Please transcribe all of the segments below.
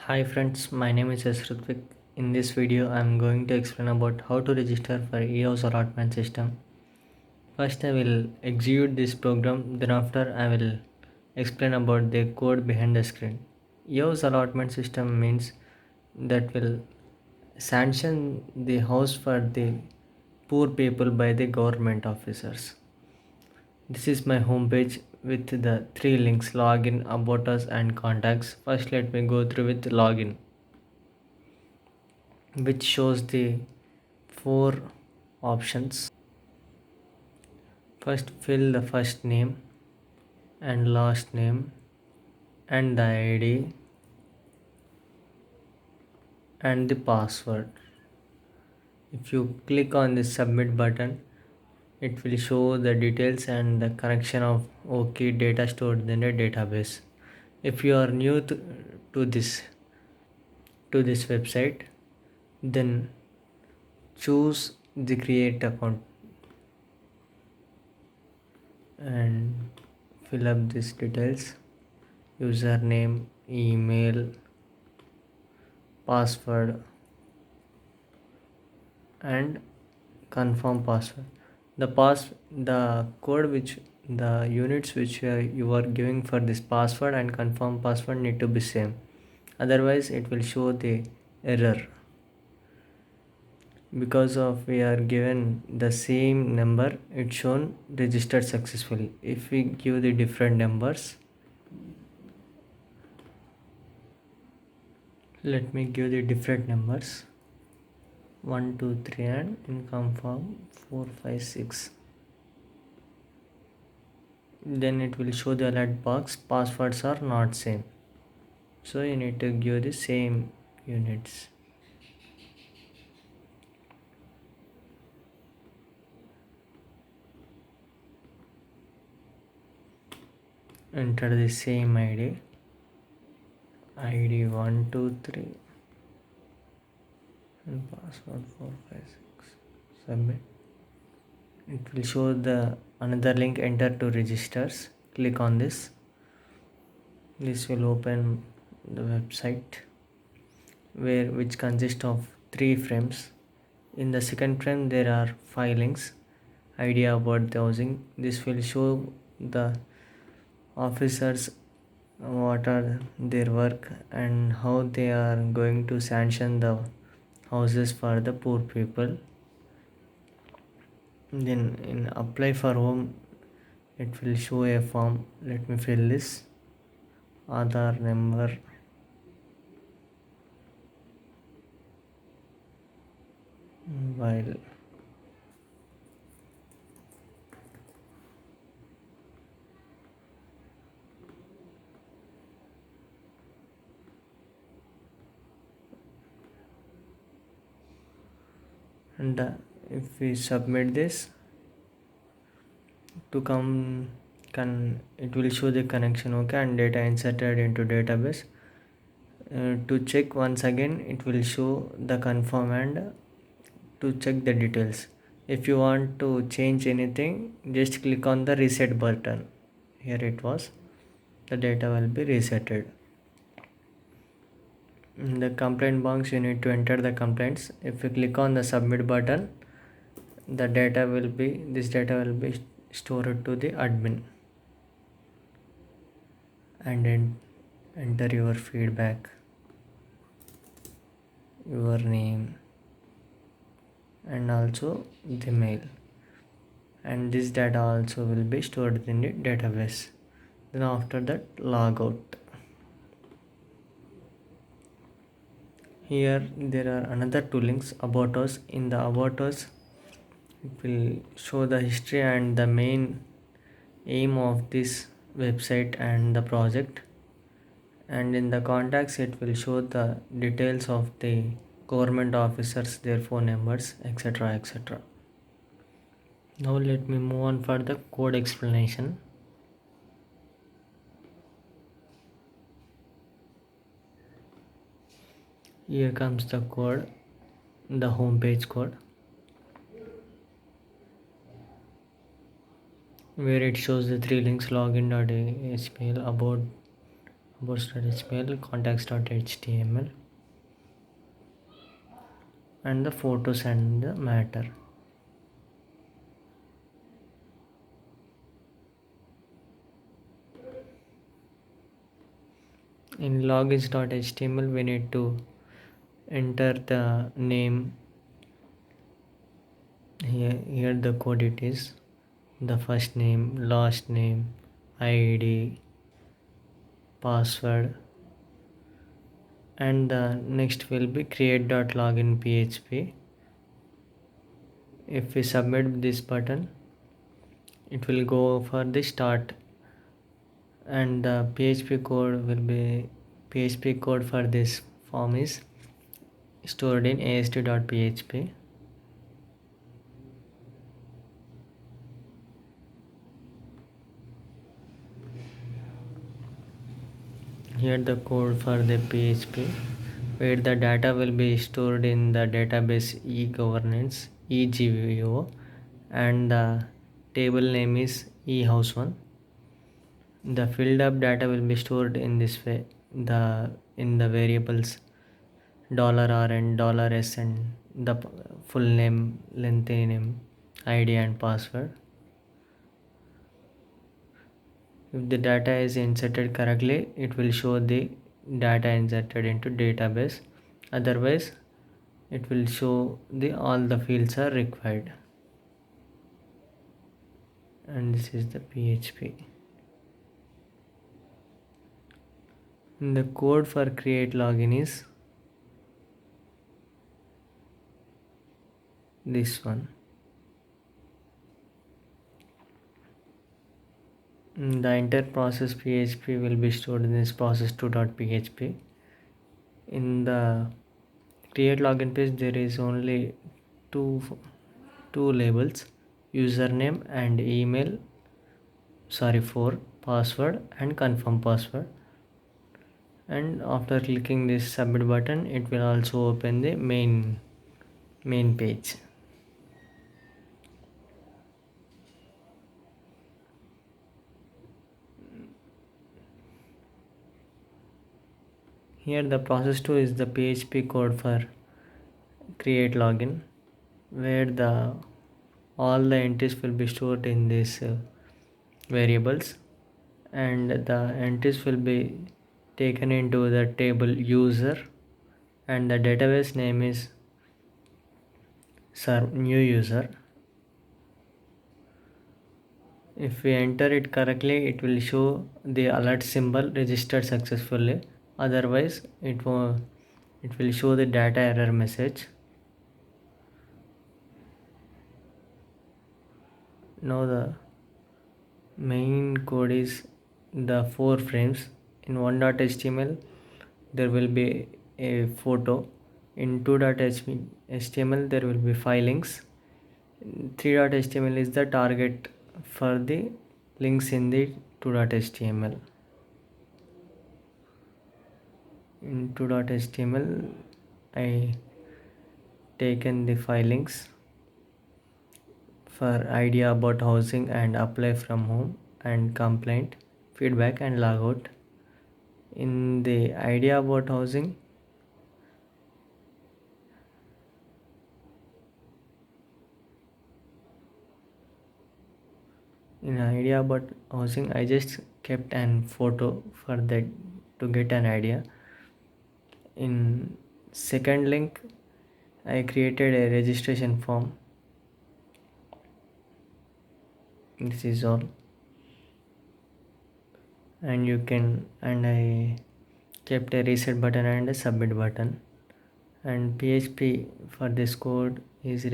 Hi friends, my name is S. Ritvik. In this video, I am going to explain about how to register for EOS allotment system. First, I will execute this program. Then after, I will explain about the code behind the screen. EOS allotment system means that will sanction the house for the poor people by the government officers. This is my homepage with the three links: login, about us, and contacts. First, let me go through with login, which shows the four options. First, fill the first name and last name and the ID and the password. If you click on the submit button, it will show the details and the connection of OK data stored in a database. If you are new to this website, then choose the create account and fill up these details: username, email, password, and confirm password. The code which the units which you are giving for this password and confirm password need to be same, otherwise it will show the error. Because of we are given the same number, it's shown registered successfully. If we give the different numbers, let me give the different numbers: 1 2 3 and in confirm 4 5 6. Then it will show the alert box: passwords are not same, so you need to give the same units. Enter the same id 123 and password 456. Submit. It will show the another link: enter to registers. Click on this. This will open the website which consists of 3 frames. In the second frame there are 5 links: idea about the housing. This will show the officers what are their work and how they are going to sanction the houses for the poor people. Then in apply for home, it will show a form. Let me fill this: Aadhaar number, mobile, and if we submit this to come it will show the connection okay and data inserted into database. To check once again, it will show the confirm and to check the details. If you want to change anything, just click on the reset button. Here it was, the data will be resetted. In the complaint box, you need to enter the complaints. If you click on the submit button, this data will be stored to the admin, and then enter your feedback, your name, and also the mail, and this data also will be stored in the database. Then after that, log out. Here there are another two links: about us. In the about us, it will show the history and the main aim of this website and the project. And in the contacts, it will show the details of the government officers, their phone numbers, etc, etc. Now let me move on for the code explanation. Here comes the code, the home page code, where it shows the three links: login.html, about boards.html, contacts.html, and the photos and the matter. In logins.html we need to enter the name. Here the code it is the first name, last name, id, password, and the next will be create.login php. If we submit this button, it will go for the start, and the php code for this form is stored in ast.php. Here the code for the php, where the data will be stored in the database eGovernance egvo, and the table name is ehouse1. The filled up data will be stored in this way, in the variables $r and $s, and the full name, length name, id, and password. If the data is inserted correctly, it will show the data inserted into database. Otherwise, it will show the all the fields are required. And this is the php. And the code for create login is this one. The entire process php will be stored in this process2.php. In the create login page, there is only two labels: username and email, for password and confirm password. And after clicking this submit button, it will also open the main page. Here the process2 is the php code for create login, where all the entries will be stored in these variables, and the entries will be taken into the table user, and the database name is new user. If we enter it correctly, it will show the alert symbol registered successfully. Otherwise, it will show the data error message. Now the main code is the 4 frames. In 1.html there will be a photo. In 2.html there will be file links. 3.html is the target for the links in the 2.html. In 2.html I taken the file links for idea about housing and apply from home and complaint, feedback, and logout. In the idea about housing, I just kept an photo for that to get an idea. In second link, I created a registration form. This is all. And I kept a reset button and a submit button. And php for this code is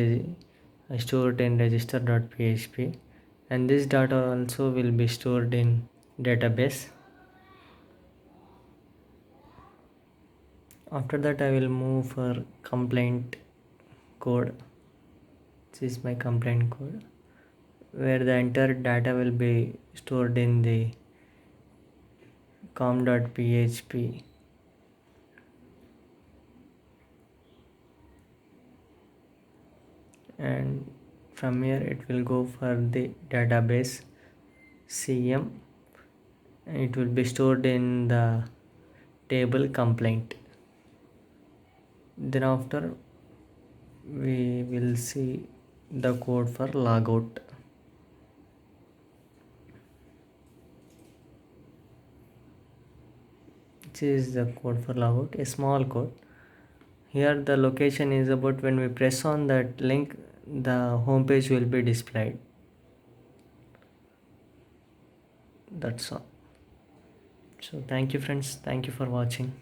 stored in register.php, and this data also will be stored in database. After that, I will move for complaint code. This is my complaint code, where the entire data will be stored in the com.php. And from here it will go for the database cm. It will be stored in the table complaint. Then after we will see the code for logout. This is the code for logout, a small code. Here the location is about when we press on that link, the home page will be displayed. That's all. So thank you friends, thank you for watching.